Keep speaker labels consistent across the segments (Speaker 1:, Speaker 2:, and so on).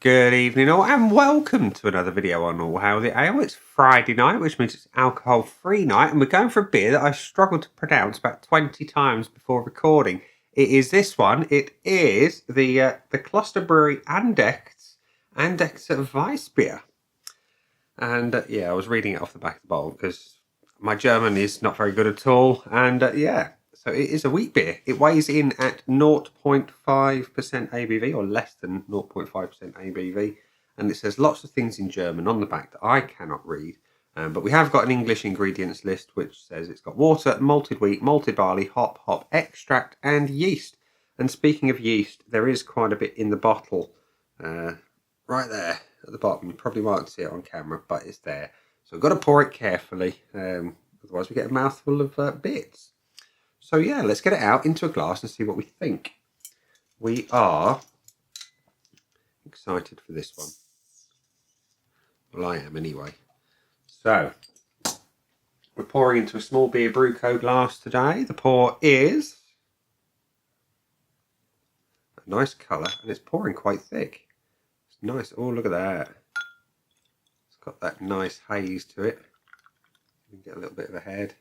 Speaker 1: Good evening all and welcome to another video on All Hail the Ale. It's Friday night, which means it's alcohol-free night, and we're going for a beer that I struggled to pronounce about 20 times before recording. It is this one. It is the Kloster Brewery Andechs Weissbier. And yeah, I was reading it off the back of the bottle because my German is not very good at all. And yeah, so it is a wheat beer. It weighs in at 0.5% ABV, or less than 0.5% ABV. And it says lots of things in German on the back that I cannot read. But we have got an English ingredients list, which says it's got water, malted wheat, malted barley, hop extract, and yeast. And speaking of yeast, there is quite a bit in the bottle right there at the bottom. You probably won't see it on camera, but it's there. So we've got to pour it carefully, otherwise we get a mouthful of bits. So yeah, let's get it out into a glass and see what we think. We are excited for this one. Well, I am anyway. So, we're pouring into a small beer brew co glass today. The pour is a nice colour, and it's pouring quite thick. It's nice. Oh, look at that. It's got that nice haze to it. You can get a little bit of a head.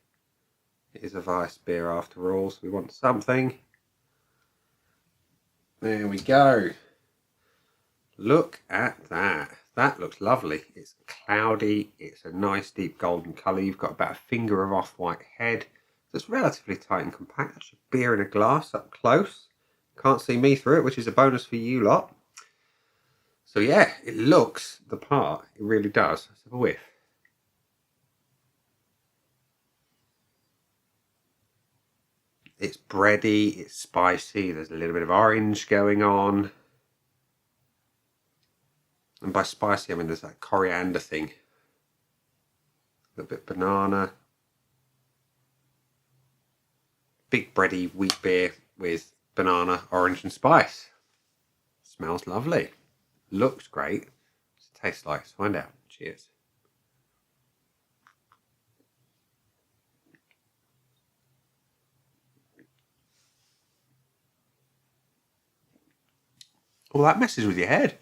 Speaker 1: It is a Weissbier after all, so we want something. There we go. Look at that. That looks lovely. It's cloudy. It's a nice deep golden colour. You've got about a finger of off-white head. So it's relatively tight and compact. That's a beer in a glass up close. Can't see me through it, which is a bonus for you lot. So yeah, it looks the part. It really does. Let's have a whiff. It's bready, it's spicy, there's a little bit of orange going on. And by spicy, I mean there's that coriander thing. A little bit of banana. Big bready wheat beer with banana, orange and spice. Smells lovely. Looks great. What's it taste like? Let's find out. Cheers. Well, that messes with your head.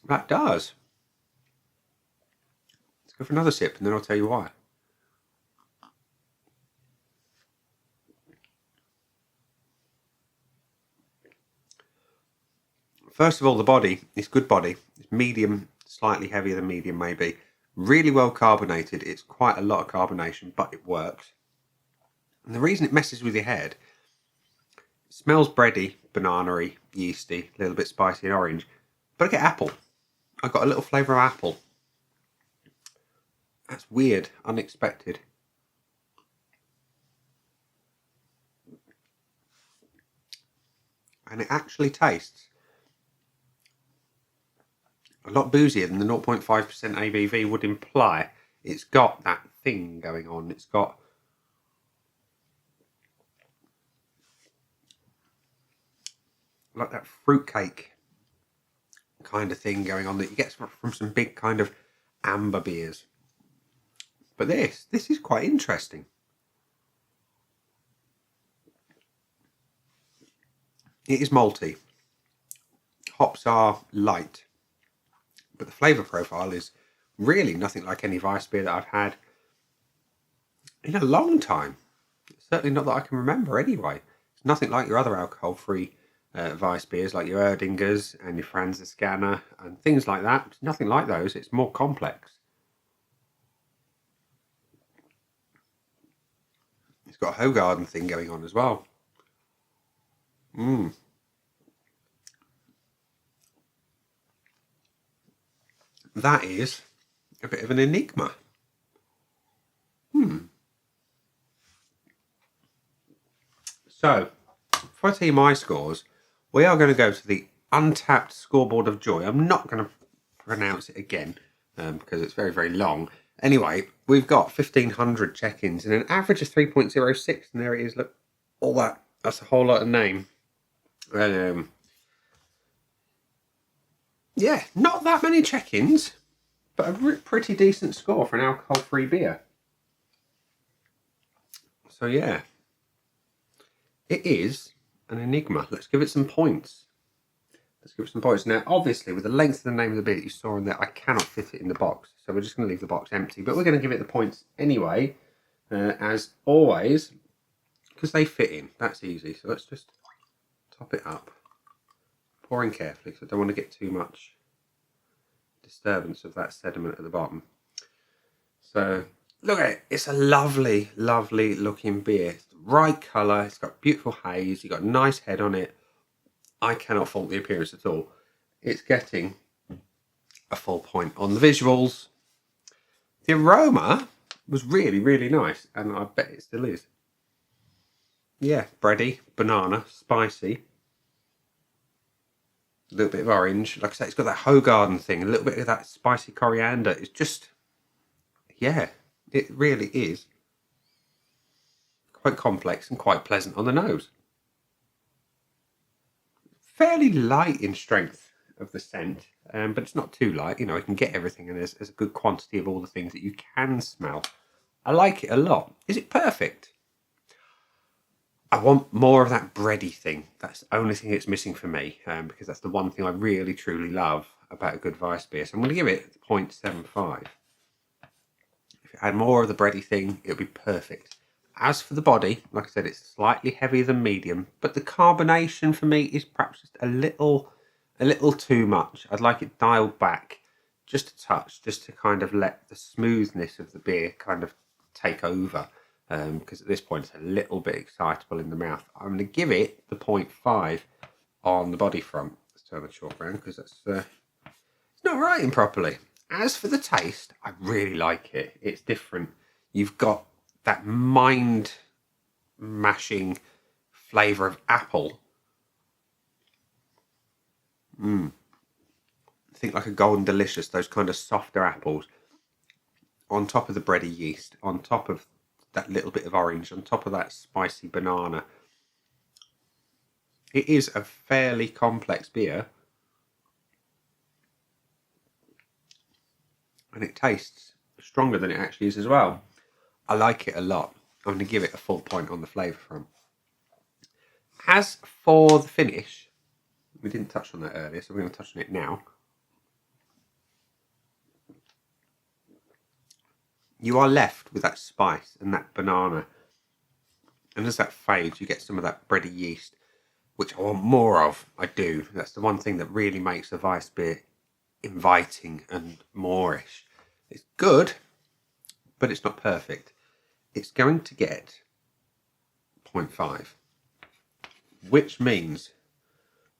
Speaker 1: That does. Let's go for another sip and then I'll tell you why. First of all, the body is good body. It's medium, slightly heavier than medium maybe. Really well carbonated. It's quite a lot of carbonation, but it works. And the reason it messes with your head, it smells bready, banana-y, yeasty, a little bit spicy and orange. But I get apple. I got a little flavour of apple. That's weird, unexpected. And it actually tastes a lot boozier than the 0.5% ABV would imply. It's got that thing going on. It's got like that fruitcake kind of thing going on that you get from some big kind of amber beers. But this is quite interesting. It is malty. Hops are light. But the flavour profile is really nothing like any Weissbier that I've had in a long time. Certainly not that I can remember anyway. It's nothing like your other alcohol-free Weissbiers, like your Erdingers and your Franziskaner and things like that. It's nothing like those. It's more complex. It's got a Hoegaarden thing going on as well. That is a bit of an enigma. So, before I tell you my scores, we are going to go to the Untapped Scoreboard of Joy. I'm not going to pronounce it again because it's very, very long. Anyway, we've got 1,500 check-ins and an average of 3.06, and there it is. Look, all that. That's a whole lot of name. Yeah, not that many check-ins, but a pretty decent score for an alcohol-free beer. So yeah, it is an enigma. Let's give it some points. Let's give it some points. Now, obviously, with the length of the name of the beer that you saw in there, I cannot fit it in the box. So we're just going to leave the box empty. But we're going to give it the points anyway, as always, because they fit in. That's easy. So let's just top it up. Pour in carefully, because I don't want to get too much disturbance of that sediment at the bottom. So, look at it. It's a lovely, lovely looking beer. It's the right colour. It's got beautiful haze. You've got a nice head on it. I cannot fault the appearance at all. It's getting a full point on the visuals. The aroma was really, really nice, and I bet it still is. Yeah, bready, banana, spicy. A little bit of orange. Like I say, it's got that Hogarden thing, a little bit of that spicy coriander. It's just, yeah, it really is quite complex and quite pleasant on the nose. Fairly light in strength of the scent, but it's not too light. You know, I can get everything, and there's a good quantity of all the things that you can smell. I like it a lot. Is it perfect? I want more of that bready thing. That's the only thing it's missing for me, because that's the one thing I really, truly love about a good Weissbier. So I'm going to give it 0.75. If it had more of the bready thing, it would be perfect. As for the body, like I said, it's slightly heavier than medium, but the carbonation for me is perhaps just a little too much. I'd like it dialed back just a touch, just to kind of let the smoothness of the beer kind of take over. Because at this point it's a little bit excitable in the mouth. I'm going to give it the 0.5 on the body front. Let's turn the chalk around because that's it's not writing properly. As for the taste, I really like it. It's different. You've got that mind-mashing flavour of apple. Think like a Golden Delicious, those kind of softer apples. On top of the bready yeast, on top of that little bit of orange, on top of that spicy banana. It is a fairly complex beer, and it tastes stronger than it actually is as well. I like it a lot. I'm going to give it a full point on the flavour front. As for the finish, we didn't touch on that earlier, so we're going to touch on it now. You are left with that spice and that banana. And as that fades, you get some of that bready yeast, which I want more of. I do. That's the one thing that really makes a Weissbier inviting and moreish. It's good, but it's not perfect. It's going to get 0.5, which means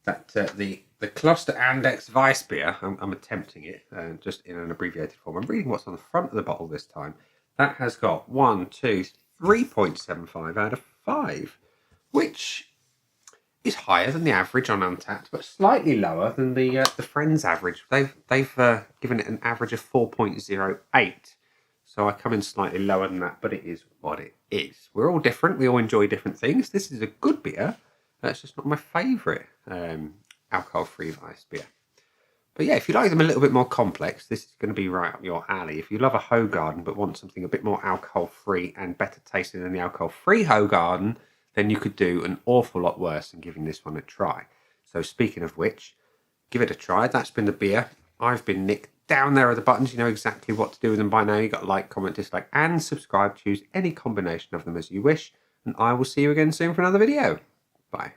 Speaker 1: that the Kloster Andechs Weissbier, I'm attempting it just in an abbreviated form. I'm reading what's on the front of the bottle this time. That has got 3.75 out of 5, which is higher than the average on Untapped, but slightly lower than the Friends average. They've given it an average of 4.08. So I come in slightly lower than that, but it is what it is. We're all different. We all enjoy different things. This is a good beer. That's just not my favourite alcohol-free Weissbier. But yeah, if you like them a little bit more complex, this is going to be right up your alley. If you love a Hogarden but want something a bit more alcohol-free and better tasting than the alcohol-free Hogarden, then you could do an awful lot worse than giving this one a try. So speaking of which, give it a try. That's been the beer. I've been Nick. Down there are the buttons. You know exactly what to do with them by now. You've got to like, comment, dislike, and subscribe. Choose any combination of them as you wish. And I will see you again soon for another video. Bye.